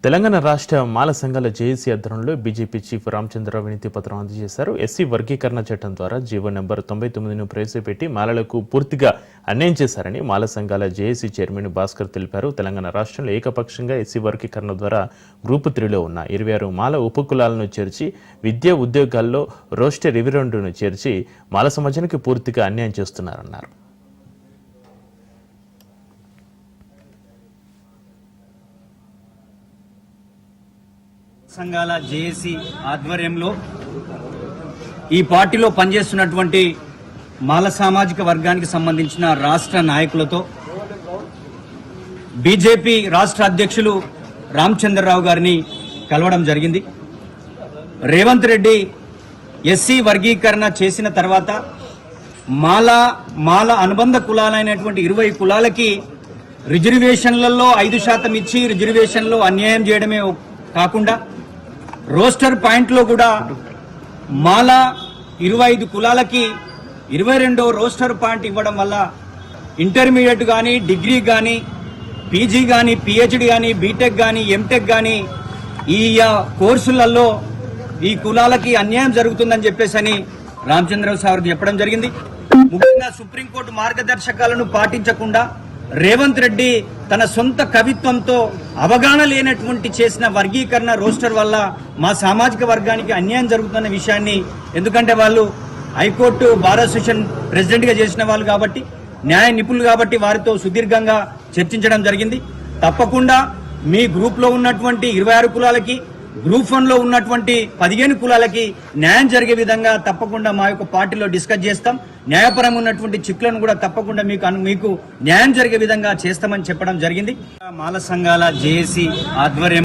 తెలంగాణ రాష్ట్ర మాల సంఘాల జేఏసీ ఆధ్వర్యంలో బీజేపీ చీఫ్ రామచంద్రరావు వినతి పత్రం అందజేశారు. ఎస్సీ వర్గీకరణ చట్టం ద్వారా జీవో నెంబర్ 99ను ప్రవేశపెట్టి మాలలకు పూర్తిగా అన్యాయం చేశారని మాల సంఘాల జేఏసీ చైర్మన్ భాస్కర్ తెలిపారు. తెలంగాణ రాష్ట్రంలో ఏకపక్షంగా ఎస్సీ వర్గీకరణ ద్వారా గ్రూప్ 3లో ఉన్న 26 మాల ఉపకులాలను చేర్చి విద్యా ఉద్యోగాల్లో రోస్టర్ 22ను చేర్చి మాల సమాజానికి పూర్తిగా అన్యాయం చేస్తున్నారన్నారు. సంఘాల జేఏసీ ఆధ్వర్యంలో ఈ పార్టీలో పనిచేస్తున్నటువంటి మాల సామాజిక వర్గానికి సంబంధించిన రాష్ట్ర నాయకులతో బీజేపీ రాష్ట్ర అధ్యక్షులు రామచంద్రరావు గారిని కలవడం జరిగింది. రేవంత్ రెడ్డి ఎస్సీ వర్గీకరణ చేసిన తర్వాత మాల అనుబంధ కులాలైనటువంటి 20 కులాలకి రిజర్వేషన్లలో 5% ఇచ్చి రిజర్వేషన్లో అన్యాయం చేయడమే కాకుండా రోస్టర్ పాయింట్లో కూడా మాల 25 కులాలకి 22వ రోస్టర్ పాయింట్ ఇవ్వడం వల్ల ఇంటర్మీడియట్ కానీ డిగ్రీ కానీ పీజీ కానీ పిహెచ్డి కానీ బీటెక్ కానీ ఎంటెక్ కానీ ఈ కోర్సులలో ఈ కులాలకి అన్యాయం జరుగుతుందని చెప్పేసి రామచంద్రరావు సార్ చెప్పడం జరిగింది. ముఖ్యంగా సుప్రీంకోర్టు మార్గదర్శకాలను పాటించకుండా రేవంత్ రెడ్డి తన సొంత కవిత్వంతో అవగాహన లేనటువంటి చేసిన వర్గీకరణ రోస్టర్ వల్ల మా సామాజిక వర్గానికి అన్యాయం జరుగుతున్న విషయాన్ని, ఎందుకంటే వాళ్ళు హైకోర్టు బార్ అసోసియేషన్ ప్రెసిడెంట్ గా చేసిన వాళ్ళు కాబట్టి, న్యాయ నిపుణులు కాబట్టి వారితో సుదీర్ఘంగా చర్చించడం జరిగింది. తప్పకుండా మీ గ్రూప్ లో ఉన్నటువంటి 26 కులాలకి గ్రూప్ 1లో ఉన్నటువంటి 15 కులాలకి న్యాయం జరిగే విధంగా తప్పకుండా మా యొక్క పార్టీలో డిస్కస్ చేస్తాం. న్యాయపరంగా ఉన్నటువంటి చిక్కులను కూడా తప్పకుండా మీకు న్యాయం జరిగే విధంగా చేస్తామని చెప్పడం జరిగింది. మాల సంఘాల జేఏసీ ఆధ్వర్యం